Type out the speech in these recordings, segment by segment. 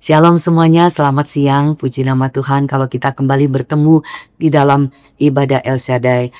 Shalom semuanya, selamat siang, puji nama Tuhan kalau kita kembali bertemu di dalam ibadah El Shaddai.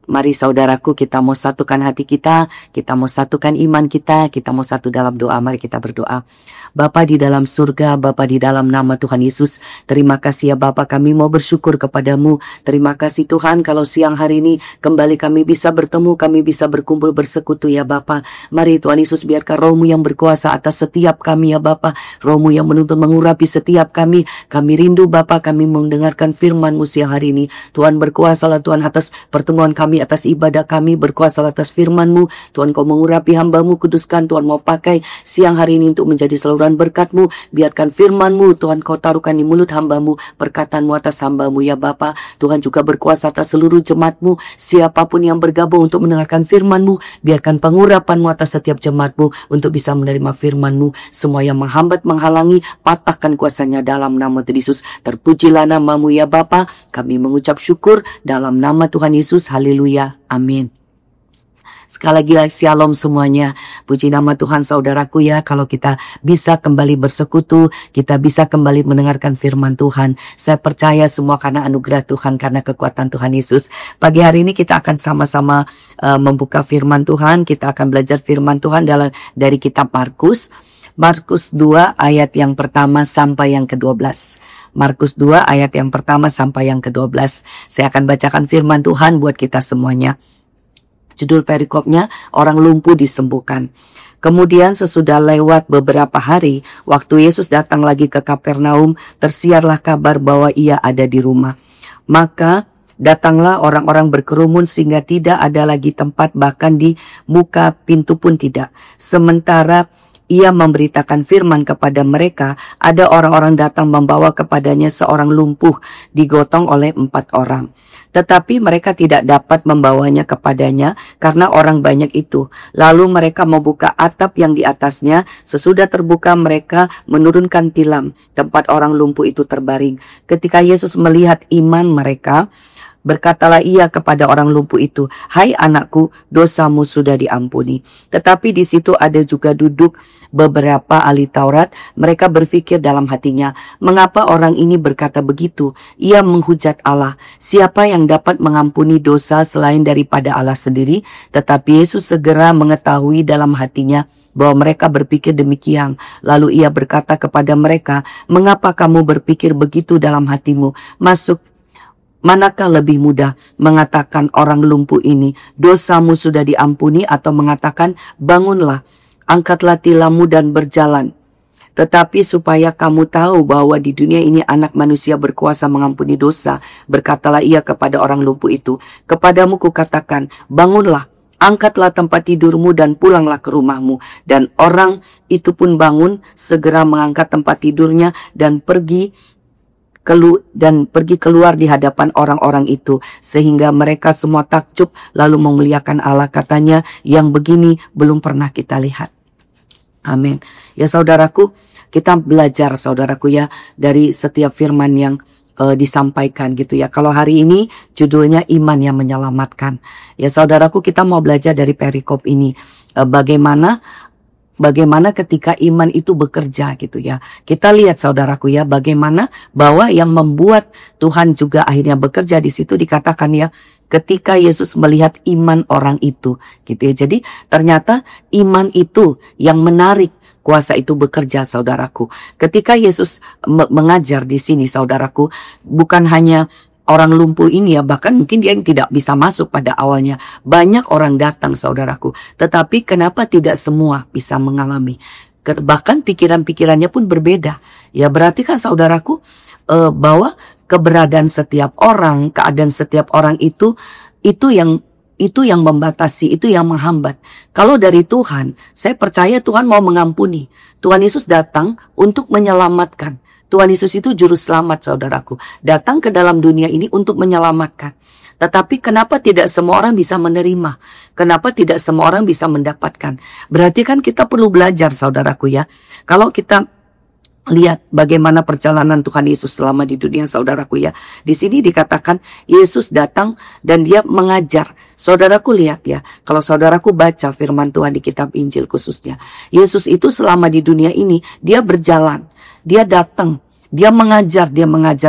Mari saudaraku, kita mau satukan hati kita mau satukan iman kita mau satu dalam doa. Mari kita berdoa. Bapa di dalam surga, Bapa di dalam nama Tuhan Yesus, terima kasih ya Bapa, kami mau bersyukur kepadamu. Terima kasih Tuhan kalau siang hari ini kembali kami bisa bertemu, kami bisa berkumpul bersekutu ya Bapa. Mari Tuhan Yesus, biarkan roh-Mu yang berkuasa atas setiap kami ya Bapa, roh-Mu yang menuntun mengurapi setiap kami rindu Bapa, kami mendengarkan firman-Mu siang hari ini. Tuhan berkuasalah Tuhan atas pertemuan kami, atas ibadah kami, berkuasalah atas firman-Mu. Tuhan kau mengurapi hamba-Mu, kuduskan Tuhan, mau pakai siang hari ini untuk menjadi saluran berkat-Mu. Biarkan firman-Mu Tuhan kau taruhkan di mulut hamba-Mu, perkataan-Mu atas hamba-Mu ya Bapa. Tuhan juga berkuasa atas seluruh jemaat-Mu, siapapun yang bergabung untuk mendengarkan firman-Mu, biarkan pengurapan-Mu atas setiap jemaat-Mu untuk bisa menerima firman-Mu. Semua yang menghambat, menghalangi, patahkan kuasanya dalam nama Tuhan Yesus. Terpujilah nama-Mu ya Bapa. Kami mengucap syukur dalam nama Tuhan Yesus. Haleluya. Amin. Sekali lagi shalom semuanya. Puji nama Tuhan saudaraku ya, kalau kita bisa kembali bersekutu, kita bisa kembali mendengarkan firman Tuhan. Saya percaya semua karena anugerah Tuhan, karena kekuatan Tuhan Yesus. Pagi hari ini kita akan sama-sama membuka firman Tuhan. Kita akan belajar firman Tuhan dari kitab Markus. Markus 2 ayat yang pertama sampai yang ke-12. Markus 2 ayat yang pertama sampai yang ke-12. Saya akan bacakan firman Tuhan buat kita semuanya. Judul perikopnya, orang lumpuh disembuhkan. Kemudian sesudah lewat beberapa hari, waktu Yesus datang lagi ke Kapernaum, tersiarlah kabar bahwa ia ada di rumah. Maka datanglah orang-orang berkerumun sehingga tidak ada lagi tempat, bahkan di muka pintu pun tidak. Sementara ia memberitakan firman kepada mereka, ada orang-orang datang membawa kepadanya seorang lumpuh digotong oleh 4 orang. Tetapi mereka tidak dapat membawanya kepadanya karena orang banyak itu. Lalu mereka membuka atap yang di atasnya. Sesudah terbuka mereka menurunkan tilam tempat orang lumpuh itu terbaring. Ketika Yesus melihat iman mereka, berkatalah ia kepada orang lumpuh itu, "Hai anakku, dosamu sudah diampuni." Tetapi di situ ada juga duduk beberapa ahli Taurat. Mereka berpikir dalam hatinya, mengapa orang ini berkata begitu? Ia menghujat Allah. Siapa yang dapat mengampuni dosa selain daripada Allah sendiri? Tetapi Yesus segera mengetahui dalam hatinya bahwa mereka berpikir demikian. Lalu ia berkata kepada mereka, mengapa kamu berpikir begitu dalam hatimu? Manakah lebih mudah, mengatakan orang lumpuh ini, dosamu sudah diampuni, atau mengatakan, bangunlah, angkatlah tilammu dan berjalan? Tetapi supaya kamu tahu bahwa di dunia ini anak manusia berkuasa mengampuni dosa, berkatalah ia kepada orang lumpuh itu, kepadamu kukatakan, bangunlah, angkatlah tempat tidurmu dan pulanglah ke rumahmu. Dan orang itu pun bangun, segera mengangkat tempat tidurnya dan pergi keluar di hadapan orang-orang itu, sehingga mereka semua takjub lalu memuliakan Allah, katanya, yang begini belum pernah kita lihat. Amin. Ya saudaraku, kita belajar saudaraku ya dari setiap firman yang disampaikan gitu ya. Kalau hari ini judulnya iman yang menyelamatkan. Ya saudaraku, kita mau belajar dari perikop ini bagaimana ketika iman itu bekerja gitu ya. Kita lihat saudaraku ya, bagaimana bahwa yang membuat Tuhan juga akhirnya bekerja di situ dikatakan ya, ketika Yesus melihat iman orang itu gitu ya. Jadi ternyata iman itu yang menarik kuasa itu bekerja saudaraku. Ketika Yesus mengajar di sini saudaraku, bukan hanya orang lumpuh ini ya, bahkan mungkin dia yang tidak bisa masuk pada awalnya. Banyak orang datang saudaraku, tetapi kenapa tidak semua bisa mengalami? Bahkan pikiran-pikirannya pun berbeda. Ya berarti kan saudaraku bahwa keberadaan setiap orang, keadaan setiap orang itu yang membatasi, itu yang menghambat. Kalau dari Tuhan, saya percaya Tuhan mau mengampuni. Tuhan Yesus datang untuk menyelamatkan. Tuhan Yesus itu juru selamat saudaraku. Datang ke dalam dunia ini untuk menyelamatkan. Tetapi kenapa tidak semua orang bisa menerima? Kenapa tidak semua orang bisa mendapatkan? Berarti kan kita perlu belajar saudaraku ya. Kalau kita lihat bagaimana perjalanan Tuhan Yesus selama di dunia saudaraku ya. Di sini dikatakan Yesus datang dan dia mengajar. Saudaraku lihat ya, kalau saudaraku baca firman Tuhan di kitab Injil khususnya, Yesus itu selama di dunia ini dia berjalan. dia datang. Dia mengajar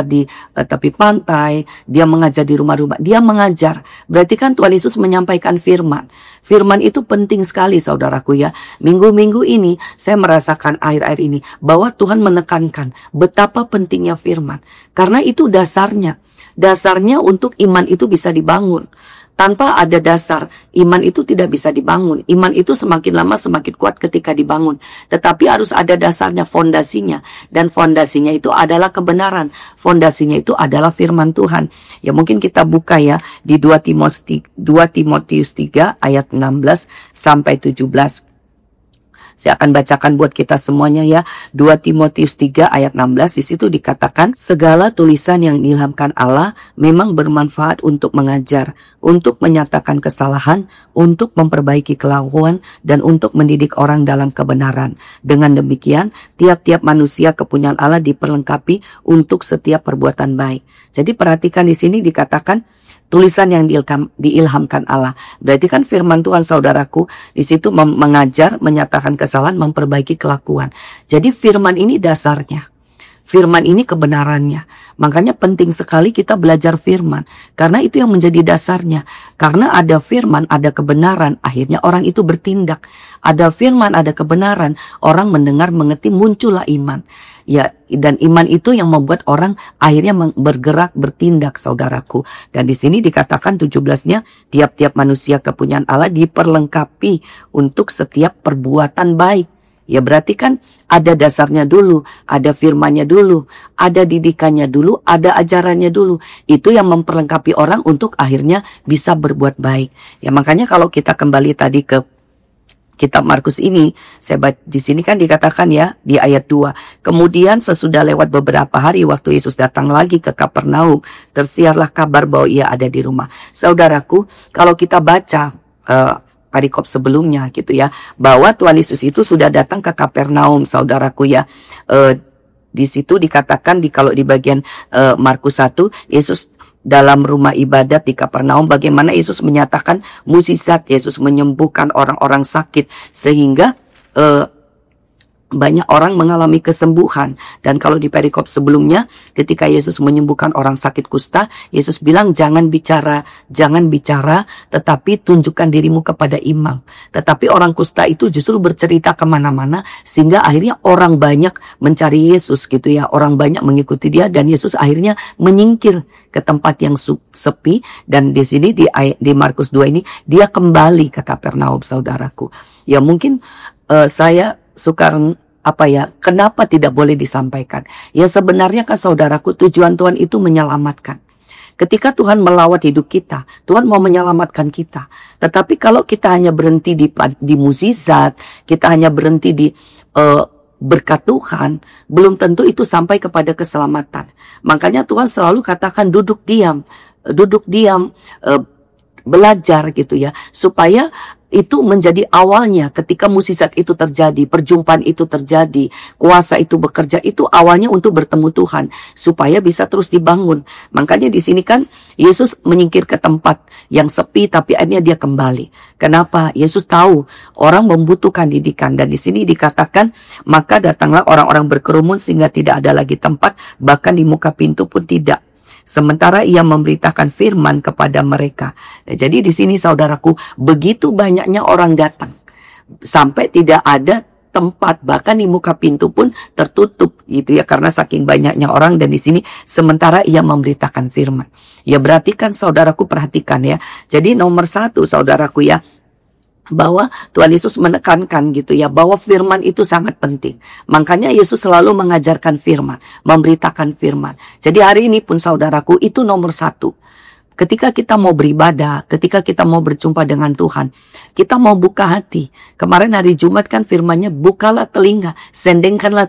di tepi pantai, dia mengajar di rumah-rumah, dia mengajar. Berarti kan Tuhan Yesus menyampaikan firman. Firman itu penting sekali saudaraku ya. Minggu-minggu ini saya merasakan akhir-akhir ini bahwa Tuhan menekankan betapa pentingnya firman. Karena itu dasarnya. Dasarnya untuk iman itu bisa dibangun. Tanpa ada dasar, iman itu tidak bisa dibangun. Iman itu semakin lama semakin kuat ketika dibangun. Tetapi harus ada dasarnya, fondasinya. Dan fondasinya itu adalah kebenaran. Fondasinya itu adalah firman Tuhan. Ya mungkin kita buka ya di 2 Timotius 3 ayat 16 sampai 17. Saya akan bacakan buat kita semuanya ya. 2 Timotius 3 ayat 16, di situ dikatakan, segala tulisan yang diilhamkan Allah memang bermanfaat untuk mengajar, untuk menyatakan kesalahan, untuk memperbaiki kelakuan, dan untuk mendidik orang dalam kebenaran. Dengan demikian, tiap-tiap manusia kepunyaan Allah diperlengkapi untuk setiap perbuatan baik. Jadi perhatikan di sini dikatakan, tulisan yang diilhamkan Allah. Berarti kan firman Tuhan saudaraku di situ mengajar, menyatakan kesalahan, memperbaiki kelakuan. Jadi firman ini dasarnya. Firman ini kebenarannya. Makanya penting sekali kita belajar firman. Karena itu yang menjadi dasarnya. Karena ada firman, ada kebenaran, akhirnya orang itu bertindak. Ada firman, ada kebenaran, orang mendengar, mengerti, muncullah iman. Ya, dan iman itu yang membuat orang akhirnya bergerak, bertindak saudaraku. Dan di sini dikatakan 17-nya, tiap-tiap manusia kepunyaan Allah diperlengkapi untuk setiap perbuatan baik. Ya berarti kan ada dasarnya dulu, ada firmannya dulu, ada didikannya dulu, ada ajarannya dulu. Itu yang memperlengkapi orang untuk akhirnya bisa berbuat baik. Ya makanya kalau kita kembali tadi ke kitab Markus ini, di sini kan dikatakan ya di ayat 2. Kemudian sesudah lewat beberapa hari waktu Yesus datang lagi ke Kapernaum, tersiarlah kabar bahwa ia ada di rumah. Saudaraku, kalau kita baca perikop sebelumnya gitu ya, bahwa Tuhan Yesus itu sudah datang ke Kapernaum, saudaraku ya. Di situ dikatakan kalau di bagian Markus 1, Yesus dalam rumah ibadat di Kapernaum, bagaimana Yesus menyatakan mukjizat, Yesus menyembuhkan orang-orang sakit sehingga banyak orang mengalami kesembuhan. Dan kalau di perikop sebelumnya, ketika Yesus menyembuhkan orang sakit kusta, Yesus bilang jangan bicara, tetapi tunjukkan dirimu kepada imam. Tetapi orang kusta itu justru bercerita kemana-mana, sehingga akhirnya orang banyak mencari Yesus gitu ya. Orang banyak mengikuti dia, dan Yesus akhirnya menyingkir ke tempat yang sepi. Dan di sini di Markus 2 ini, dia kembali ke Kapernaum, saudaraku. Ya mungkin saya suka kenapa tidak boleh disampaikan? Ya sebenarnya kan saudaraku, tujuan Tuhan itu menyelamatkan. Ketika Tuhan melawat hidup kita, Tuhan mau menyelamatkan kita. Tetapi kalau kita hanya berhenti di mukjizat, kita hanya berhenti di berkat Tuhan, belum tentu itu sampai kepada keselamatan. Makanya Tuhan selalu katakan duduk diam, belajar gitu ya, supaya itu menjadi awalnya. Ketika mukjizat itu terjadi, perjumpaan itu terjadi, kuasa itu bekerja, itu awalnya untuk bertemu Tuhan supaya bisa terus dibangun. Makanya di sini kan Yesus menyingkir ke tempat yang sepi, tapi akhirnya dia kembali. Kenapa? Yesus tahu orang membutuhkan didikan, dan di sini dikatakan maka datanglah orang-orang berkerumun sehingga tidak ada lagi tempat, bahkan di muka pintu pun tidak. Sementara ia memberitakan firman kepada mereka. Nah, jadi di sini saudaraku, begitu banyaknya orang datang, sampai tidak ada tempat, bahkan di muka pintu pun tertutup gitu ya, karena saking banyaknya orang. Dan di sini sementara ia memberitakan firman. Ya berarti kan saudaraku perhatikan ya. Jadi nomor 1 saudaraku ya, bahwa Tuhan Yesus menekankan gitu ya, bahwa firman itu sangat penting. Makanya Yesus selalu mengajarkan firman, memberitakan firman. Jadi hari ini pun saudaraku, itu nomor 1. Ketika kita mau beribadah, ketika kita mau berjumpa dengan Tuhan, kita mau buka hati. Kemarin hari Jumat kan firmannya, bukalah telinga, sendengkanlah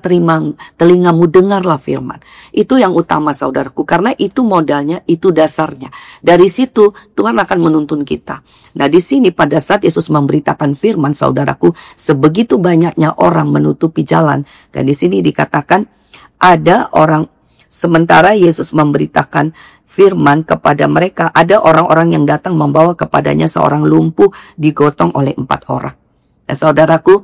telingamu, dengarlah firman. Itu yang utama saudaraku, karena itu modalnya, itu dasarnya. Dari situ Tuhan akan menuntun kita. Nah di sini pada saat Yesus memberitakan firman saudaraku, sebegitu banyaknya orang menutupi jalan. Dan di sini dikatakan ada orang, sementara Yesus memberitakan firman kepada mereka, ada orang-orang yang datang membawa kepadanya seorang lumpuh digotong oleh 4 orang. Nah saudaraku,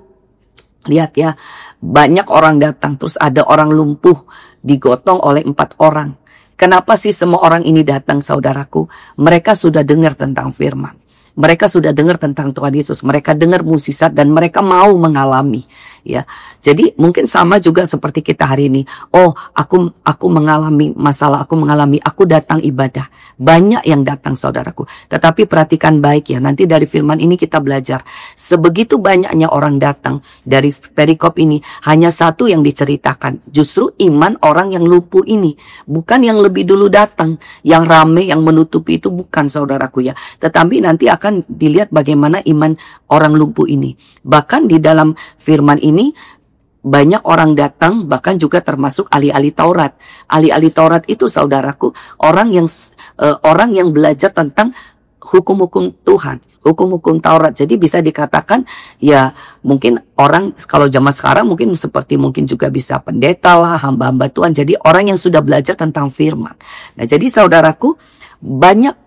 lihat ya, banyak orang datang, terus ada orang lumpuh digotong oleh 4 orang. Kenapa sih semua orang ini datang, saudaraku? Mereka sudah dengar tentang firman. Mereka sudah dengar tentang Tuhan Yesus, mereka dengar mukjizat dan mereka mau mengalami, ya. Jadi mungkin sama juga seperti kita hari ini. Oh, aku mengalami masalah, aku datang ibadah. Banyak yang datang, saudaraku. Tetapi perhatikan baik ya, nanti dari firman ini kita belajar. Sebegitu banyaknya orang datang dari perikop ini, hanya satu yang diceritakan. Justru iman orang yang lumpuh ini, bukan yang lebih dulu datang, yang rame, yang menutupi itu bukan, saudaraku ya. Tetapi nanti akan dilihat bagaimana iman orang lumpuh ini. Bahkan di dalam firman ini banyak orang datang, bahkan juga termasuk ahli-ahli Taurat. Ahli-ahli Taurat itu, saudaraku, orang yang belajar tentang hukum-hukum Tuhan, hukum-hukum Taurat. Jadi bisa dikatakan ya mungkin orang kalau zaman sekarang mungkin seperti mungkin juga bisa pendeta lah, hamba-hamba Tuhan. Jadi orang yang sudah belajar tentang firman. Nah, jadi saudaraku, banyak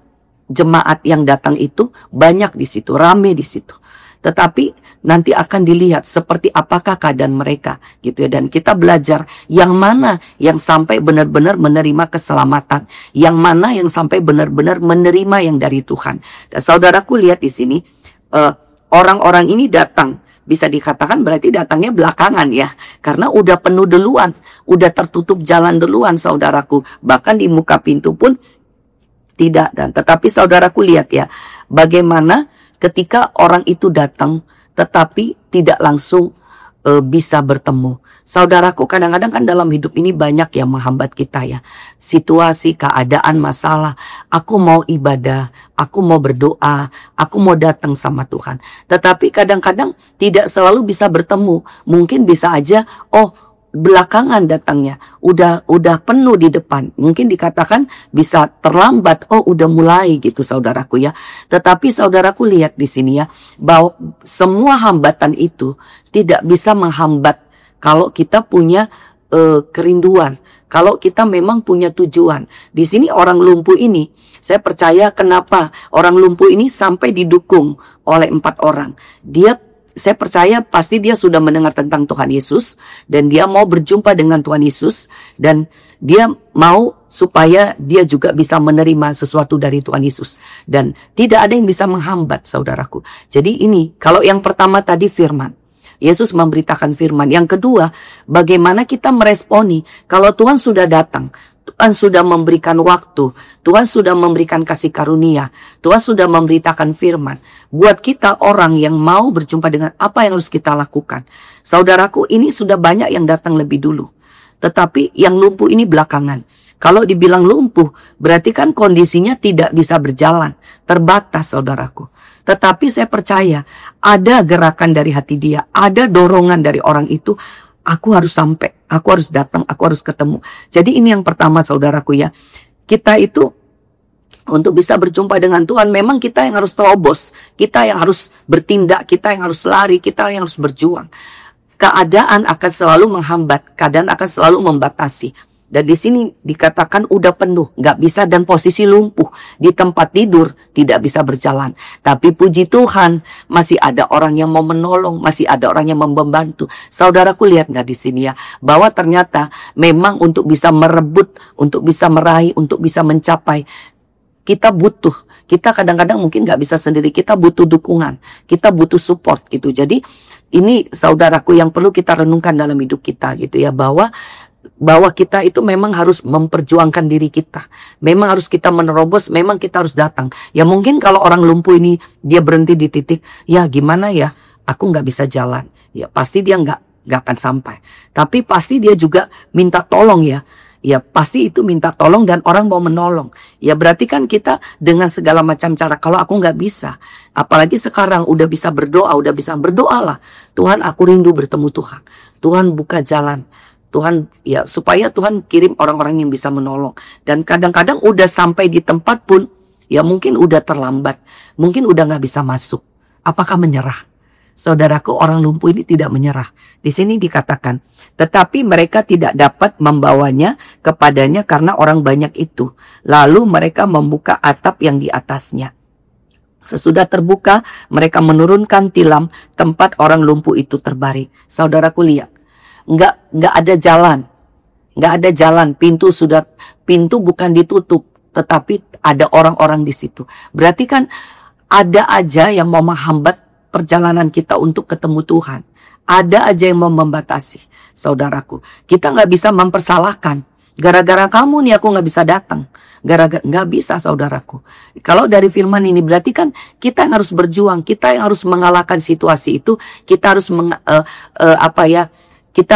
jemaat yang datang itu banyak di situ, rame di situ. Tetapi nanti akan dilihat seperti apakah keadaan mereka, gitu ya. Dan kita belajar yang mana yang sampai benar-benar menerima keselamatan, yang mana yang sampai benar-benar menerima yang dari Tuhan. Dan saudaraku lihat di sini, orang-orang ini datang, bisa dikatakan berarti datangnya belakangan ya, karena udah penuh duluan, udah tertutup jalan duluan, saudaraku. Bahkan di muka pintu pun tidak. Dan tetapi saudaraku lihat ya, bagaimana ketika orang itu datang tetapi tidak langsung bisa bertemu. Saudaraku, kadang-kadang kan dalam hidup ini banyak yang menghambat kita ya. Situasi, keadaan, masalah. Aku mau ibadah, aku mau berdoa, aku mau datang sama Tuhan. Tetapi kadang-kadang tidak selalu bisa bertemu. Mungkin bisa aja, belakangan datangnya, udah penuh di depan. Mungkin dikatakan bisa terlambat, udah mulai gitu, saudaraku ya. Tetapi saudaraku lihat di sini ya, bahwa semua hambatan itu tidak bisa menghambat kalau kita punya kerinduan, kalau kita memang punya tujuan. Di sini orang lumpuh ini, saya percaya kenapa orang lumpuh ini sampai didukung oleh 4 orang. Saya percaya pasti dia sudah mendengar tentang Tuhan Yesus dan dia mau berjumpa dengan Tuhan Yesus dan dia mau supaya dia juga bisa menerima sesuatu dari Tuhan Yesus dan tidak ada yang bisa menghambat, saudaraku. Jadi ini, kalau yang pertama tadi firman, Yesus memberitakan firman. Yang kedua, bagaimana kita meresponi kalau Tuhan sudah datang, Tuhan sudah memberikan waktu, Tuhan sudah memberikan kasih karunia, Tuhan sudah memberitakan firman. Buat kita orang yang mau berjumpa dengan apa yang harus kita lakukan. Saudaraku, ini sudah banyak yang datang lebih dulu. Tetapi yang lumpuh ini belakangan. Kalau dibilang lumpuh, berarti kan kondisinya tidak bisa berjalan. Terbatas, saudaraku. Tetapi saya percaya ada gerakan dari hati dia, ada dorongan dari orang itu. Aku harus sampai, aku harus datang, aku harus ketemu. Jadi ini yang pertama, saudaraku ya. Kita itu untuk bisa berjumpa dengan Tuhan, memang kita yang harus terobos. Kita yang harus bertindak, kita yang harus lari, kita yang harus berjuang. Keadaan akan selalu menghambat, keadaan akan selalu membatasi. Dan di sini dikatakan udah penuh, nggak bisa dan posisi lumpuh. Di tempat tidur tidak bisa berjalan. Tapi puji Tuhan, masih ada orang yang mau menolong, masih ada orang yang membantu. Saudaraku lihat nggak di sini ya, bahwa ternyata memang untuk bisa merebut, untuk bisa meraih, untuk bisa mencapai, kita butuh. Kita kadang-kadang mungkin nggak bisa sendiri, kita butuh dukungan, kita butuh support gitu. Jadi ini saudaraku yang perlu kita renungkan dalam hidup kita gitu ya, bahwa kita itu memang harus memperjuangkan diri kita. Memang harus kita menerobos, memang kita harus datang. Ya mungkin kalau orang lumpuh ini dia berhenti di titik, ya gimana ya, aku nggak bisa jalan. Ya pasti dia nggak akan sampai. Tapi pasti dia juga minta tolong ya. Ya pasti itu minta tolong dan orang mau menolong. Ya berarti kan kita dengan segala macam cara, kalau aku nggak bisa. Apalagi sekarang udah bisa berdoa, berdoalah. Tuhan, aku rindu bertemu Tuhan. Tuhan buka jalan. Tuhan ya supaya Tuhan kirim orang-orang yang bisa menolong. Dan kadang-kadang udah sampai di tempat pun ya mungkin udah terlambat, mungkin udah nggak bisa masuk. Apakah menyerah? Saudaraku, orang lumpuh ini tidak menyerah. Di sini dikatakan, tetapi mereka tidak dapat membawanya kepadanya karena orang banyak itu. Lalu mereka membuka atap yang di atasnya. Sesudah terbuka, mereka menurunkan tilam tempat orang lumpuh itu terbaring. Saudaraku lihat. nggak ada jalan. Nggak ada jalan, pintu bukan ditutup, tetapi ada orang-orang di situ. Berarti kan ada aja yang mau menghambat perjalanan kita untuk ketemu Tuhan. Ada aja yang mau membatasi, saudaraku. Kita nggak bisa mempersalahkan. Gara-gara kamu nih aku nggak bisa datang. Gara-gara nggak bisa, saudaraku. Kalau dari firman ini berarti kan kita yang harus berjuang, kita yang harus mengalahkan situasi itu, kita harus kita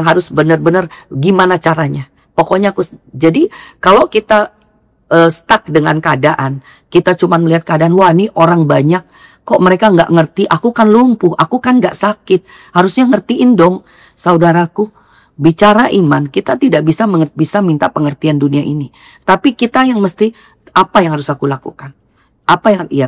harus benar-benar gimana caranya. Pokoknya jadi kalau kita stuck dengan keadaan, kita cuma melihat keadaan, wah ini orang banyak, kok mereka nggak ngerti, aku kan lumpuh, aku kan nggak sakit, harusnya ngertiin dong, saudaraku. Bicara iman, kita tidak bisa minta pengertian dunia ini, tapi kita yang mesti, apa yang harus aku lakukan?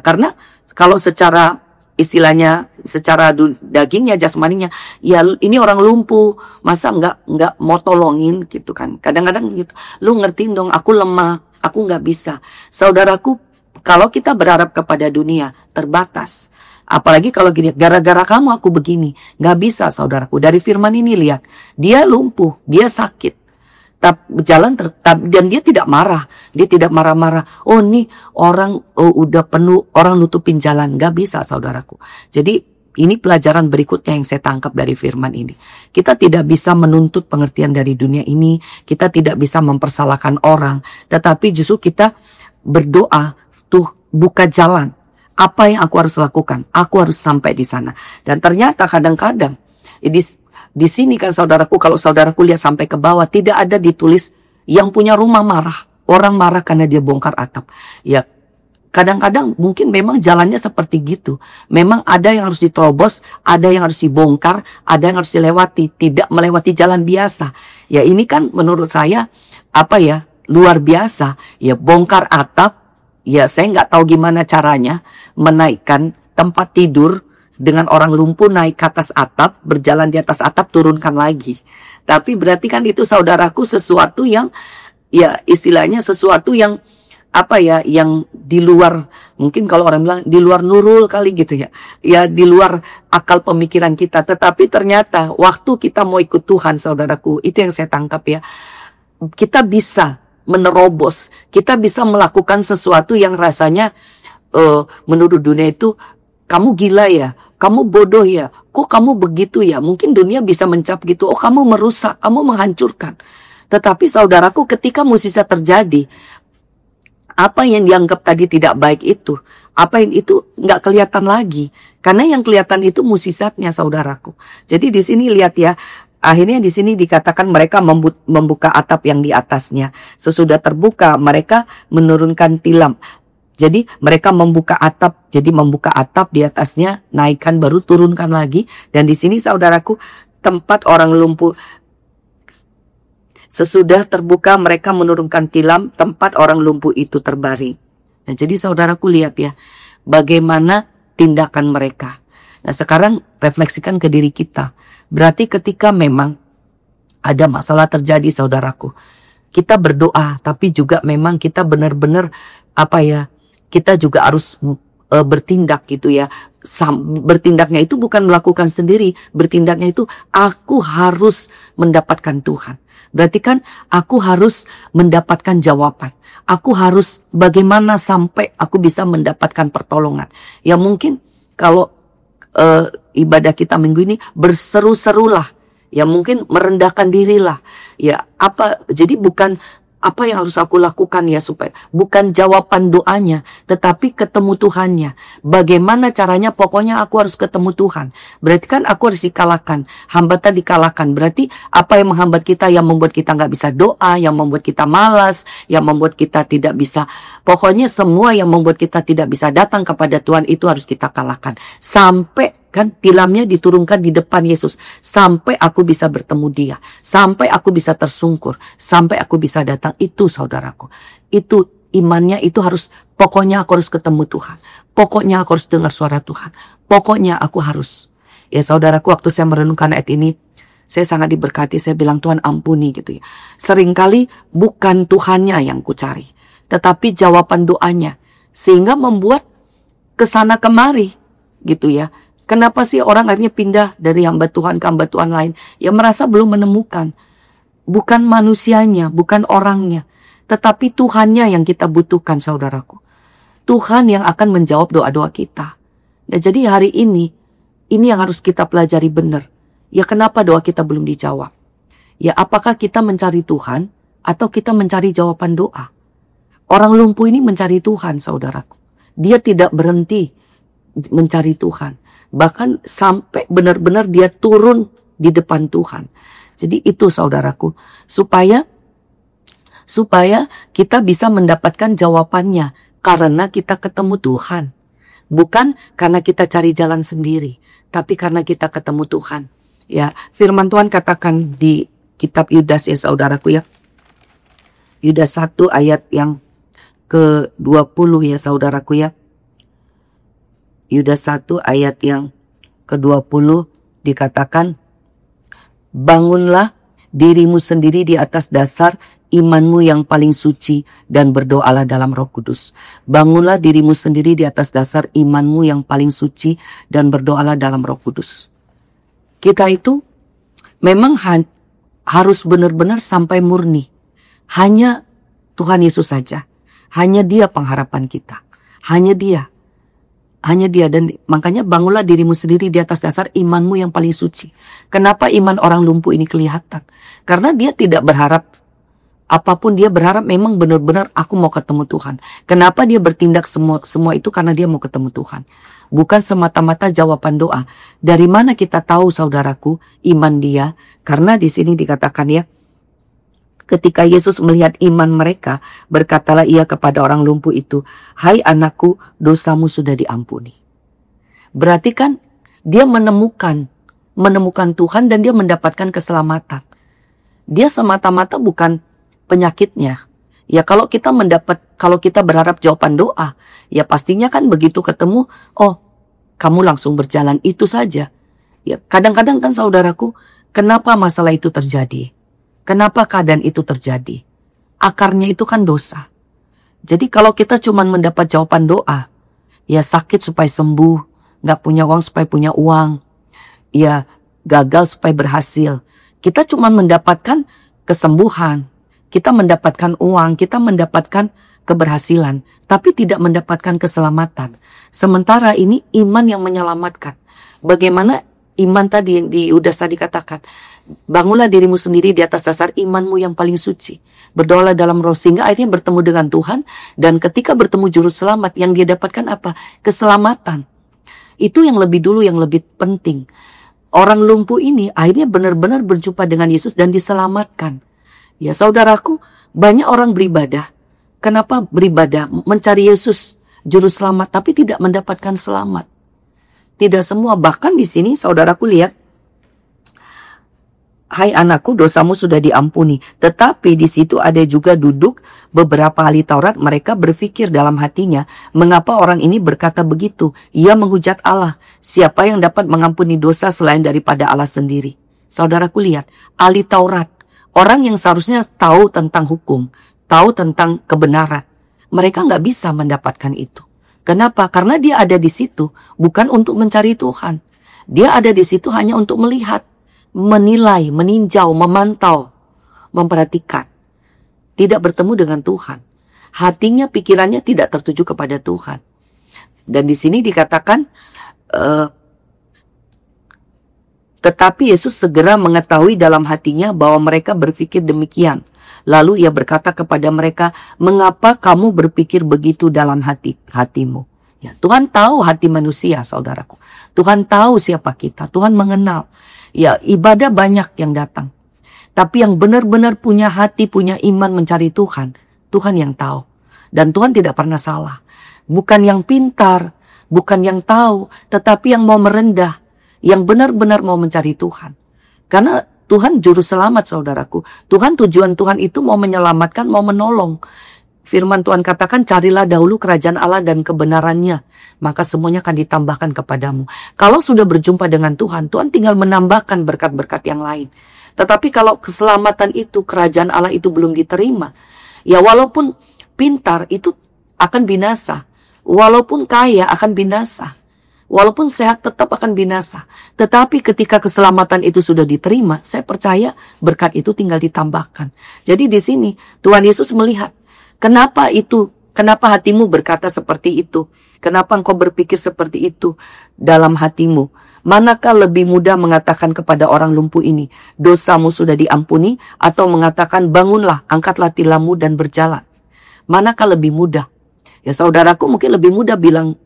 Karena kalau secara istilahnya, secara dagingnya, jasmaninya, ya ini orang lumpuh, masa nggak mau tolongin gitu kan? Kadang-kadang gitu, lu ngertiin dong, aku lemah, aku nggak bisa. Saudaraku, kalau kita berharap kepada dunia, terbatas. Apalagi kalau gini, gara-gara kamu aku begini, nggak bisa, saudaraku. Dari firman ini lihat, dia lumpuh, dia sakit. Dan dia tidak marah, dia tidak marah-marah. Oh nih orang udah penuh, orang nutupin jalan, nggak bisa, saudaraku. Jadi ini pelajaran berikutnya yang saya tangkap dari firman ini. Kita tidak bisa menuntut pengertian dari dunia ini, kita tidak bisa mempersalahkan orang, tetapi justru kita berdoa, tuh buka jalan. Apa yang aku harus lakukan? Aku harus sampai di sana. Dan ternyata kadang-kadang di sini kan saudaraku, kalau saudaraku lihat sampai ke bawah, tidak ada ditulis yang punya rumah marah. Orang marah karena dia bongkar atap. Ya, kadang-kadang mungkin memang jalannya seperti gitu. Memang ada yang harus diterobos, ada yang harus dibongkar, ada yang harus dilewati. Tidak melewati jalan biasa. Ya ini kan menurut saya, luar biasa. Ya bongkar atap, ya saya nggak tahu gimana caranya menaikkan tempat tidur dengan orang lumpuh naik ke atas atap, berjalan di atas atap, turunkan lagi. Tapi berarti kan itu saudaraku sesuatu yang, ya istilahnya sesuatu yang, yang di luar, mungkin kalau orang bilang di luar nurul kali gitu ya. Ya di luar akal pemikiran kita. Tetapi ternyata waktu kita mau ikut Tuhan, saudaraku, itu yang saya tangkap ya. Kita bisa menerobos, kita bisa melakukan sesuatu yang rasanya menurut dunia itu, kamu gila ya, kamu bodoh ya, kok kamu begitu ya. Mungkin dunia bisa mencap gitu, oh kamu merusak, kamu menghancurkan. Tetapi saudaraku, ketika mukjizat terjadi, apa yang dianggap tadi tidak baik itu, apa yang itu nggak kelihatan lagi. Karena yang kelihatan itu mukjizatnya, saudaraku. Jadi di sini lihat ya, akhirnya di sini dikatakan mereka membuka atap yang di atasnya. Sesudah terbuka, mereka menurunkan tilam. Jadi mereka membuka atap, di atasnya, naikkan baru turunkan lagi. Dan di sini saudaraku, tempat orang lumpuh. Sesudah terbuka mereka menurunkan tilam, tempat orang lumpuh itu terbaring. Nah, jadi saudaraku lihat ya, bagaimana tindakan mereka. Nah sekarang refleksikan ke diri kita. Berarti ketika memang ada masalah terjadi, saudaraku, kita berdoa, tapi juga memang kita benar-benar kita juga harus bertindak gitu ya. Bertindaknya itu bukan melakukan sendiri, bertindaknya itu aku harus mendapatkan Tuhan. Berarti kan aku harus mendapatkan jawaban. Aku harus bagaimana sampai aku bisa mendapatkan pertolongan. Ya mungkin kalau ibadah kita minggu ini berseru-serulah. Ya mungkin merendahkan dirilah. Ya jadi bukan apa yang harus aku lakukan ya, supaya bukan jawaban doanya, tetapi ketemu Tuhannya. Bagaimana caranya? Pokoknya aku harus ketemu Tuhan. Berarti kan aku harus dikalahkan, hambatan dikalahkan. Berarti apa yang menghambat kita, yang membuat kita nggak bisa doa, yang membuat kita malas, yang membuat kita tidak bisa, pokoknya semua yang membuat kita tidak bisa datang kepada Tuhan itu harus kita kalahkan. Sampai kan tilamnya diturunkan di depan Yesus. Sampai aku bisa bertemu dia. Sampai aku bisa tersungkur. Sampai aku bisa datang. Itu saudaraku. Itu imannya itu harus. Pokoknya aku harus ketemu Tuhan. Pokoknya aku harus dengar suara Tuhan. Pokoknya aku harus. Ya saudaraku, waktu saya merenungkan ayat ini, saya sangat diberkati. Saya bilang, Tuhan ampuni gitu ya. Seringkali bukan Tuhannya yang ku cari, tetapi jawaban doanya. Sehingga membuat kesana kemari gitu ya. Kenapa sih orang akhirnya pindah dari hamba Tuhan ke hamba Tuhan lain? Ya merasa belum menemukan. Bukan manusianya, bukan orangnya, tetapi Tuhannya yang kita butuhkan, saudaraku. Tuhan yang akan menjawab doa-doa kita. Nah, jadi hari ini yang harus kita pelajari benar. Ya kenapa doa kita belum dijawab? Ya apakah kita mencari Tuhan atau kita mencari jawaban doa? Orang lumpuh ini mencari Tuhan, saudaraku. Dia tidak berhenti mencari Tuhan. Bahkan sampai benar-benar dia turun di depan Tuhan. Jadi itu saudaraku, supaya kita bisa mendapatkan jawabannya karena kita ketemu Tuhan. Bukan karena kita cari jalan sendiri, tapi karena kita ketemu Tuhan. Ya, firman Tuhan katakan di kitab Yudas ya saudaraku ya. Yudas 1 ayat yang ke-20 ya saudaraku ya. Yudas 1 ayat yang ke-20 dikatakan, bangunlah dirimu sendiri di atas dasar imanmu yang paling suci dan berdoalah dalam Roh Kudus. Bangunlah dirimu sendiri di atas dasar imanmu yang paling suci dan berdoalah dalam Roh Kudus. Kita itu memang harus benar-benar sampai murni. Hanya Tuhan Yesus saja. Hanya Dia pengharapan kita. Hanya Dia. Dan makanya bangunlah dirimu sendiri di atas dasar imanmu yang paling suci. Kenapa iman orang lumpuh ini kelihatan? Karena dia tidak berharap apapun, dia berharap memang benar-benar aku mau ketemu Tuhan. Kenapa dia bertindak semua itu? Karena dia mau ketemu Tuhan. Bukan semata-mata jawaban doa. Dari mana kita tahu saudaraku iman dia? Karena di sini dikatakan ya, ketika Yesus melihat iman mereka, berkatalah ia kepada orang lumpuh itu, hai anakku, dosamu sudah diampuni. Berarti kan dia menemukan Tuhan dan dia mendapatkan keselamatan. Dia semata-mata bukan penyakitnya. Ya kalau kita berharap jawaban doa, ya pastinya kan begitu ketemu, oh kamu langsung berjalan itu saja. Ya kadang-kadang kan saudaraku, kenapa masalah itu terjadi? Kenapa keadaan itu terjadi? Akarnya itu kan dosa. Jadi kalau kita cuma mendapat jawaban doa, ya sakit supaya sembuh, gak punya uang supaya punya uang, ya gagal supaya berhasil. Kita cuma mendapatkan kesembuhan, kita mendapatkan uang, kita mendapatkan keberhasilan, tapi tidak mendapatkan keselamatan. Sementara ini iman yang menyelamatkan. Bagaimana iman tadi yang di Yudas tadi katakan, bangunlah dirimu sendiri di atas dasar imanmu yang paling suci. Berdoalah dalam roh, sehingga akhirnya bertemu dengan Tuhan. Dan ketika bertemu juru selamat, yang dia dapatkan apa? Keselamatan. Itu yang lebih dulu, yang lebih penting. Orang lumpuh ini akhirnya benar-benar berjumpa dengan Yesus dan diselamatkan. Ya saudaraku, banyak orang beribadah. Kenapa beribadah? Mencari Yesus, juru selamat, tapi tidak mendapatkan selamat. Tidak semua, bahkan di sini saudaraku lihat, hai anakku, dosamu sudah diampuni. Tetapi di situ ada juga duduk beberapa ahli Taurat. Mereka berpikir dalam hatinya, mengapa orang ini berkata begitu? Ia menghujat Allah. Siapa yang dapat mengampuni dosa selain daripada Allah sendiri? Saudaraku lihat, ahli Taurat, orang yang seharusnya tahu tentang hukum, tahu tentang kebenaran, mereka nggak bisa mendapatkan itu. Kenapa? Karena dia ada di situ bukan untuk mencari Tuhan. Dia ada di situ hanya untuk melihat, menilai, meninjau, memantau, memperhatikan. Tidak bertemu dengan Tuhan. Hatinya, pikirannya tidak tertuju kepada Tuhan. Dan di sini dikatakan, tetapi Yesus segera mengetahui dalam hatinya bahwa mereka berpikir demikian. Lalu ia berkata kepada mereka, mengapa kamu berpikir begitu dalam hatimu? Ya, Tuhan tahu hati manusia, saudaraku. Tuhan tahu siapa kita. Tuhan mengenal. Ya, ibadah banyak yang datang. Tapi yang benar-benar punya hati, punya iman mencari Tuhan, Tuhan yang tahu. Dan Tuhan tidak pernah salah. Bukan yang pintar, bukan yang tahu, tetapi yang mau merendah, yang benar-benar mau mencari Tuhan. Karena Tuhan juru selamat, saudaraku. Tujuan Tuhan itu mau menyelamatkan, mau menolong. Firman Tuhan katakan, carilah dahulu kerajaan Allah dan kebenarannya, maka semuanya akan ditambahkan kepadamu. Kalau sudah berjumpa dengan Tuhan, Tuhan tinggal menambahkan berkat-berkat yang lain. Tetapi kalau keselamatan itu, kerajaan Allah itu belum diterima, ya walaupun pintar itu akan binasa. Walaupun kaya akan binasa. Walaupun sehat tetap akan binasa. Tetapi ketika keselamatan itu sudah diterima, saya percaya berkat itu tinggal ditambahkan. Jadi di sini Tuhan Yesus melihat, kenapa hatimu berkata seperti itu? Kenapa engkau berpikir seperti itu dalam hatimu? Manakah lebih mudah mengatakan kepada orang lumpuh ini, dosamu sudah diampuni, atau mengatakan, bangunlah, angkatlah tilammu dan berjalan? Manakah lebih mudah? Ya saudaraku, mungkin lebih mudah bilang,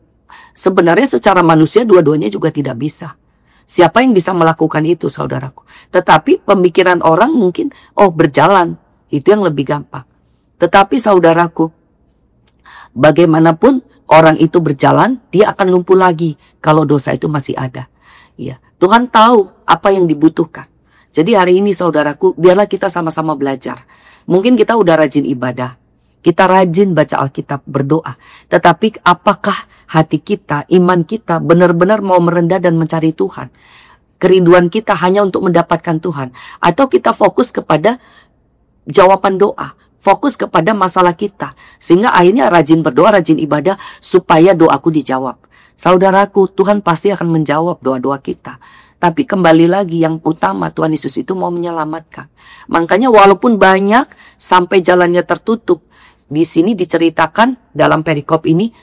sebenarnya secara manusia dua-duanya juga tidak bisa. Siapa yang bisa melakukan itu, saudaraku? Tetapi pemikiran orang mungkin, berjalan, itu yang lebih gampang. Tetapi saudaraku, bagaimanapun orang itu berjalan, dia akan lumpuh lagi kalau dosa itu masih ada. Ya, Tuhan tahu apa yang dibutuhkan. Jadi hari ini saudaraku, biarlah kita sama-sama belajar. Mungkin kita udah rajin ibadah, kita rajin baca Alkitab, berdoa. Tetapi apakah hati kita, iman kita benar-benar mau merendah dan mencari Tuhan? Kerinduan kita hanya untuk mendapatkan Tuhan, atau kita fokus kepada jawaban doa, fokus kepada masalah kita, sehingga akhirnya rajin berdoa, rajin ibadah supaya doaku dijawab. Saudaraku, Tuhan pasti akan menjawab doa-doa kita. Tapi kembali lagi, yang utama Tuhan Yesus itu mau menyelamatkan. Makanya walaupun banyak sampai jalannya tertutup, di sini diceritakan dalam perikop ini,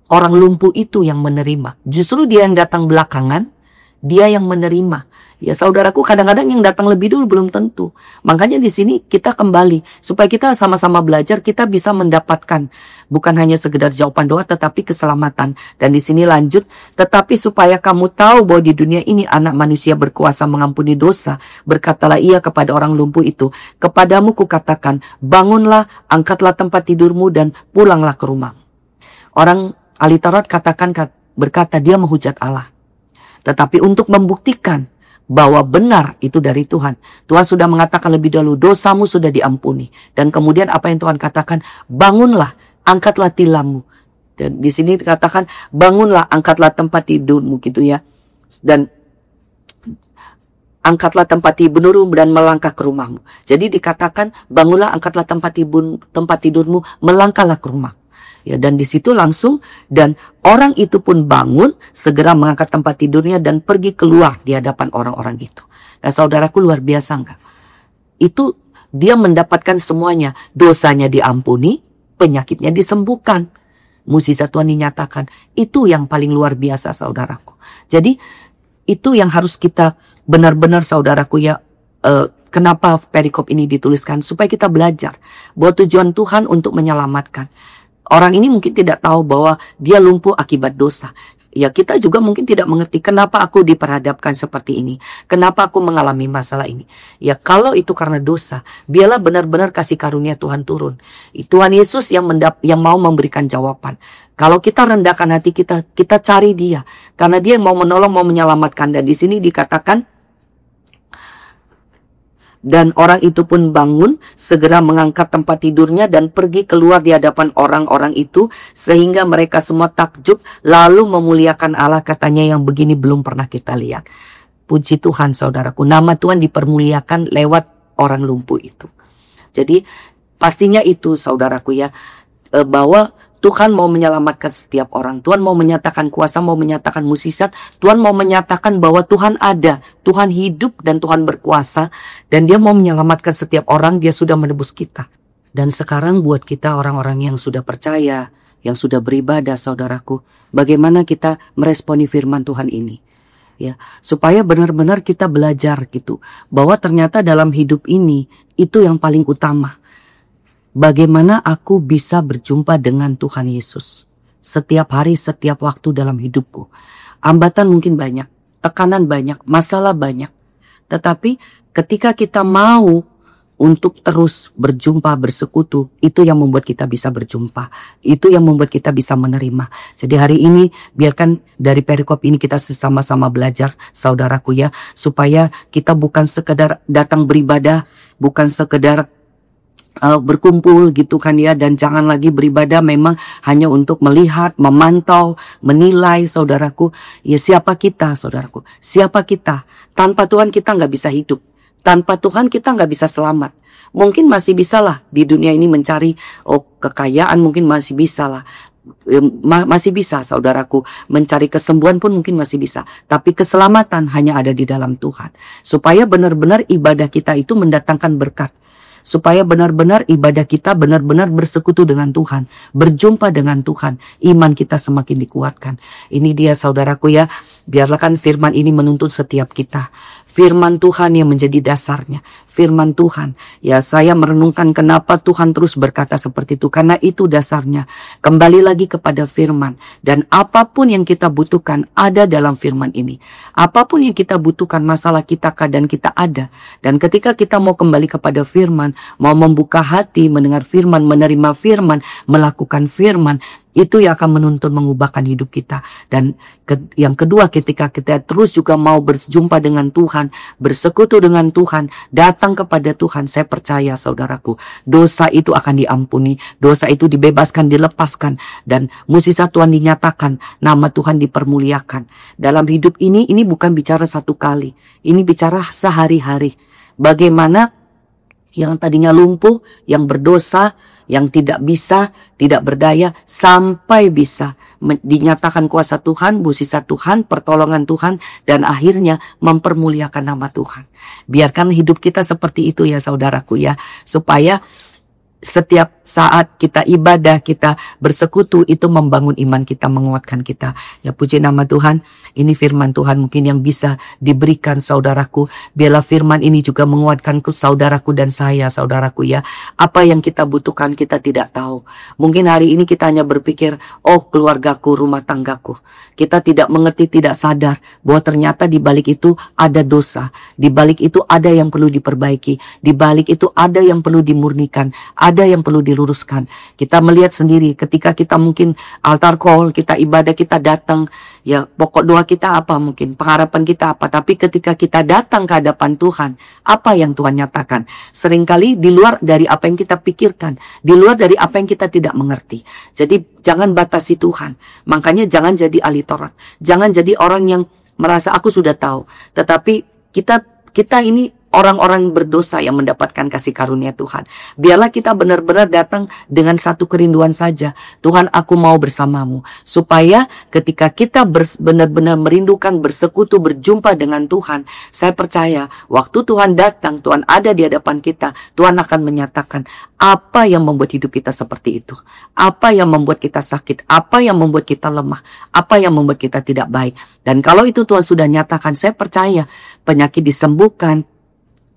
orang lumpuh itu yang menerima. Justru dia yang datang belakangan, dia yang menerima. Ya saudaraku, kadang-kadang yang datang lebih dulu belum tentu. Makanya di sini kita kembali supaya kita sama-sama belajar, kita bisa mendapatkan bukan hanya sekedar jawaban doa tetapi keselamatan. Dan di sini lanjut, tetapi supaya kamu tahu bahwa di dunia ini Anak Manusia berkuasa mengampuni dosa, berkatalah ia kepada orang lumpuh itu, kepadamu kukatakan, bangunlah, angkatlah tempat tidurmu dan pulanglah ke rumah. Orang ahli Taurat berkata dia menghujat Allah. Tetapi untuk membuktikan bahwa benar itu dari Tuhan, Tuhan sudah mengatakan lebih dahulu, dosamu sudah diampuni. Dan kemudian apa yang Tuhan katakan? Bangunlah, angkatlah tilammu. Dan di sini dikatakan, bangunlah, angkatlah tempat tidurmu, gitu ya. Dan angkatlah tempat tidurmu dan melangkah ke rumahmu. Jadi dikatakan, bangunlah, angkatlah tempat tidurmu, melangkahlah ke rumah. Ya, dan di situ langsung, dan orang itu pun bangun, segera mengangkat tempat tidurnya dan pergi keluar di hadapan orang-orang itu. Nah saudaraku, luar biasa enggak? Itu dia mendapatkan semuanya. Dosanya diampuni, penyakitnya disembuhkan. Mukjizat Tuhan dinyatakan. Itu yang paling luar biasa saudaraku. Jadi itu yang harus kita benar-benar saudaraku ya. Kenapa perikop ini dituliskan? Supaya kita belajar bahwa tujuan Tuhan untuk menyelamatkan. Orang ini mungkin tidak tahu bahwa dia lumpuh akibat dosa. Ya kita juga mungkin tidak mengerti kenapa aku diperhadapkan seperti ini. Kenapa aku mengalami masalah ini. Ya kalau itu karena dosa, biarlah benar-benar kasih karunia Tuhan turun. Tuhan Yesus yang mau memberikan jawaban. Kalau kita rendahkan hati kita, kita cari dia. Karena dia mau menolong, mau menyelamatkan. Dan di sini dikatakan, dan orang itu pun bangun, segera mengangkat tempat tidurnya dan pergi keluar di hadapan orang-orang itu, sehingga mereka semua takjub, lalu memuliakan Allah, katanya yang begini belum pernah kita lihat. Puji Tuhan saudaraku, nama Tuhan dipermuliakan lewat orang lumpuh itu. Jadi pastinya itu saudaraku ya, bahwa Tuhan mau menyelamatkan setiap orang. Tuhan mau menyatakan kuasa, mau menyatakan mukjizat. Tuhan mau menyatakan bahwa Tuhan ada, Tuhan hidup dan Tuhan berkuasa. Dan dia mau menyelamatkan setiap orang, dia sudah menebus kita. Dan sekarang buat kita orang-orang yang sudah percaya, yang sudah beribadah saudaraku, bagaimana kita meresponi firman Tuhan ini. Ya, supaya benar-benar kita belajar gitu, bahwa ternyata dalam hidup ini, itu yang paling utama. Bagaimana aku bisa berjumpa dengan Tuhan Yesus setiap hari, setiap waktu dalam hidupku. Hambatan mungkin banyak, tekanan banyak, masalah banyak. Tetapi ketika kita mau untuk terus berjumpa, bersekutu, itu yang membuat kita bisa berjumpa. Itu yang membuat kita bisa menerima. Jadi hari ini biarkan dari perikop ini kita sama-sama belajar saudaraku ya. Supaya kita bukan sekedar datang beribadah, bukan sekedar berkumpul gitu kan ya, dan jangan lagi beribadah memang hanya untuk melihat, memantau, menilai saudaraku. Ya siapa kita saudaraku? Siapa kita? Tanpa Tuhan kita nggak bisa hidup. Tanpa Tuhan kita nggak bisa selamat. Mungkin masih bisa lah di dunia ini mencari kekayaan, mungkin masih bisa lah Masih bisa saudaraku, mencari kesembuhan pun mungkin masih bisa, tapi keselamatan hanya ada di dalam Tuhan. Supaya benar-benar ibadah kita itu mendatangkan berkat, supaya benar-benar ibadah kita benar-benar bersekutu dengan Tuhan, berjumpa dengan Tuhan, iman kita semakin dikuatkan. Ini dia saudaraku ya, biarlah kan firman ini menuntun setiap kita. Firman Tuhan yang menjadi dasarnya. Firman Tuhan. Ya, saya merenungkan kenapa Tuhan terus berkata seperti itu. Karena itu dasarnya. Kembali lagi kepada firman. Dan apapun yang kita butuhkan ada dalam firman ini. Apapun yang kita butuhkan, masalah kita, keadaan kita ada. Dan ketika kita mau kembali kepada firman, mau membuka hati, mendengar firman, menerima firman, melakukan firman, itu yang akan menuntun mengubahkan hidup kita. Dan yang kedua, ketika kita terus juga mau berjumpa dengan Tuhan, bersekutu dengan Tuhan, datang kepada Tuhan, saya percaya saudaraku, dosa itu akan diampuni, dosa itu dibebaskan, dilepaskan, dan mukjizat Tuhan dinyatakan, nama Tuhan dipermuliakan. Dalam hidup ini bukan bicara satu kali, ini bicara sehari-hari. Bagaimana yang tadinya lumpuh, yang berdosa, yang tidak bisa, tidak berdaya, sampai bisa dinyatakan kuasa Tuhan, mukjizat Tuhan, pertolongan Tuhan, dan akhirnya mempermuliakan nama Tuhan. Biarkan hidup kita seperti itu ya saudaraku ya, supaya setiap saat kita ibadah, kita bersekutu, itu membangun iman kita, menguatkan kita. Ya puji nama Tuhan, ini firman Tuhan mungkin yang bisa diberikan saudaraku. Biarlah firman ini juga menguatkan saudaraku dan saya, saudaraku ya. Apa yang kita butuhkan kita tidak tahu. Mungkin hari ini kita hanya berpikir, oh keluargaku, rumah tanggaku. Kita tidak mengerti, tidak sadar bahwa ternyata di balik itu ada dosa. Di balik itu ada yang perlu diperbaiki. Di balik itu ada yang perlu dimurnikan. Ada yang perlu diluruskan. Kita melihat sendiri ketika kita mungkin altar call, kita ibadah, kita datang, ya pokok doa kita apa mungkin, pengharapan kita apa, tapi ketika kita datang ke hadapan Tuhan, apa yang Tuhan nyatakan? Seringkali di luar dari apa yang kita pikirkan, di luar dari apa yang kita tidak mengerti. Jadi jangan batasi Tuhan. Makanya jangan jadi ahli Taurat. Jangan jadi orang yang merasa aku sudah tahu. Tetapi kita ini orang-orang berdosa yang mendapatkan kasih karunia Tuhan. Biarlah kita benar-benar datang dengan satu kerinduan saja. Tuhan, aku mau bersamamu. Supaya ketika kita benar-benar merindukan bersekutu, berjumpa dengan Tuhan, saya percaya waktu Tuhan datang, Tuhan ada di hadapan kita, Tuhan akan menyatakan apa yang membuat hidup kita seperti itu. Apa yang membuat kita sakit. Apa yang membuat kita lemah. Apa yang membuat kita tidak baik. Dan kalau itu Tuhan sudah nyatakan, saya percaya penyakit disembuhkan,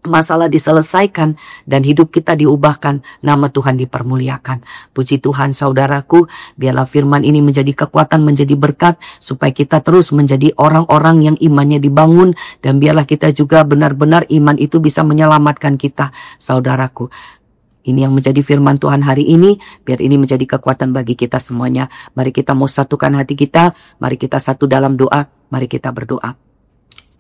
masalah diselesaikan, dan hidup kita diubahkan, nama Tuhan dipermuliakan. Puji Tuhan saudaraku, biarlah firman ini menjadi kekuatan, menjadi berkat, supaya kita terus menjadi orang-orang yang imannya dibangun, dan biarlah kita juga benar-benar iman itu bisa menyelamatkan kita, saudaraku. Ini yang menjadi firman Tuhan hari ini, biar ini menjadi kekuatan bagi kita semuanya. Mari kita mau satukan hati kita, mari kita satu dalam doa, mari kita berdoa.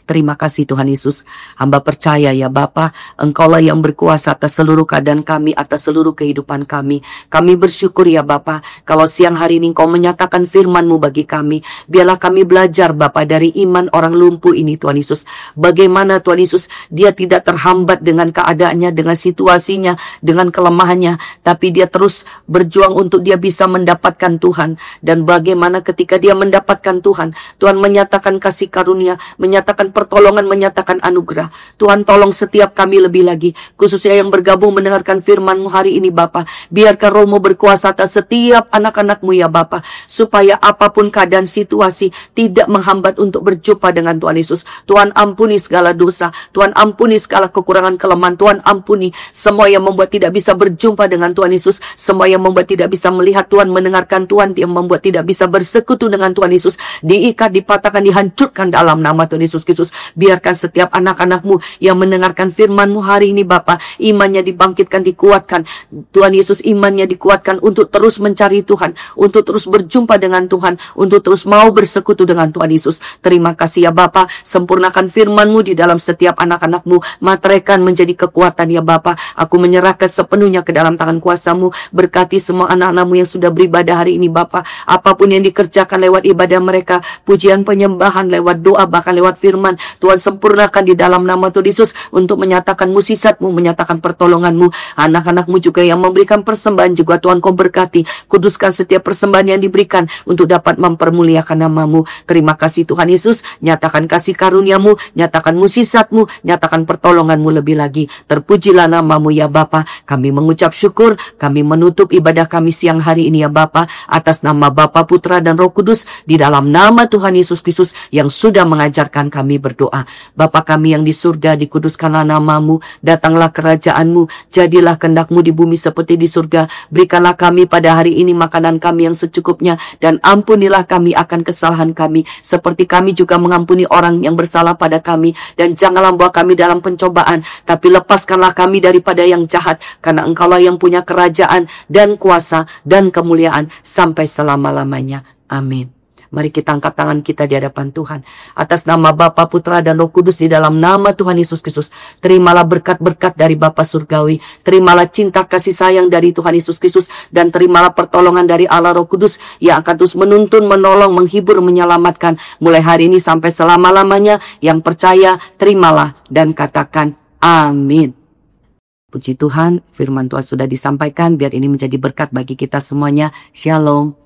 Terima kasih Tuhan Yesus. Hamba percaya ya Bapa, Engkaulah yang berkuasa atas seluruh keadaan kami, atas seluruh kehidupan kami. Kami bersyukur ya Bapa, kalau siang hari ini Engkau menyatakan firman-Mu bagi kami. Biarlah kami belajar Bapa dari iman orang lumpuh ini Tuhan Yesus. Bagaimana Tuhan Yesus, dia tidak terhambat dengan keadaannya, dengan situasinya, dengan kelemahannya. Tapi dia terus berjuang untuk dia bisa mendapatkan Tuhan. Dan bagaimana ketika dia mendapatkan Tuhan, Tuhan menyatakan kasih karunia, menyatakan pertolongan, menyatakan anugerah. Tuhan tolong setiap kami lebih lagi, khususnya yang bergabung mendengarkan firman-Mu hari ini Bapa. Biarkan Roh-Mu berkuasa atas setiap anak-anak-Mu ya Bapa, supaya apapun keadaan situasi tidak menghambat untuk berjumpa dengan Tuhan Yesus. Tuhan ampuni segala dosa, Tuhan ampuni segala kekurangan kelemahan, Tuhan ampuni semua yang membuat tidak bisa berjumpa dengan Tuhan Yesus, semua yang membuat tidak bisa melihat Tuhan, mendengarkan Tuhan, yang membuat tidak bisa bersekutu dengan Tuhan Yesus, diikat, dipatahkan, dihancurkan dalam nama Tuhan Yesus Kristus. Biarkan setiap anak-anak-Mu yang mendengarkan firman-Mu hari ini Bapa, imannya dibangkitkan, dikuatkan. Tuhan Yesus, imannya dikuatkan untuk terus mencari Tuhan, untuk terus berjumpa dengan Tuhan, untuk terus mau bersekutu dengan Tuhan Yesus. Terima kasih ya Bapa, sempurnakan firman-Mu di dalam setiap anak-anak-Mu, materaikan menjadi kekuatan ya Bapa. Aku menyerahkan sepenuhnya ke dalam tangan kuasa-Mu. Berkati semua anak-anak-Mu yang sudah beribadah hari ini Bapa, apapun yang dikerjakan lewat ibadah mereka, pujian, penyembahan, lewat doa, bahkan lewat firman Tuhan. Tuhan sempurnakan di dalam nama Tuhan Yesus untuk menyatakan mukjizat-Mu, menyatakan pertolongan-Mu. Anak-anak-Mu juga yang memberikan persembahan juga Tuhan Kau berkati. Kuduskan setiap persembahan yang diberikan untuk dapat mempermuliakan nama-Mu. Terima kasih Tuhan Yesus. Nyatakan kasih karunia-Mu, nyatakan mukjizat-Mu, nyatakan pertolongan-Mu lebih lagi. Terpujilah nama-Mu ya Bapa. Kami mengucap syukur, kami menutup ibadah kami siang hari ini ya Bapa, atas nama Bapa, Putra dan Roh Kudus, di dalam nama Tuhan Yesus Kristus yang sudah mengajarkan kami berdoa. Bapa kami yang di surga, dikuduskanlah nama-Mu, datanglah kerajaan-Mu, jadilah kehendak-Mu di bumi seperti di surga. Berikanlah kami pada hari ini makanan kami yang secukupnya, dan ampunilah kami akan kesalahan kami, seperti kami juga mengampuni orang yang bersalah pada kami. Dan janganlah bawa kami dalam pencobaan, tapi lepaskanlah kami daripada yang jahat, karena Engkaulah yang punya kerajaan dan kuasa dan kemuliaan sampai selama-lamanya. Amin. Mari kita angkat tangan kita di hadapan Tuhan. Atas nama Bapa, Putra, dan Roh Kudus, di dalam nama Tuhan Yesus Kristus, terimalah berkat-berkat dari Bapa Surgawi. Terimalah cinta kasih sayang dari Tuhan Yesus Kristus. Dan terimalah pertolongan dari Allah Roh Kudus yang akan terus menuntun, menolong, menghibur, menyelamatkan. Mulai hari ini sampai selama-lamanya. Yang percaya, terimalah dan katakan amin. Puji Tuhan, firman Tuhan sudah disampaikan. Biar ini menjadi berkat bagi kita semuanya. Shalom.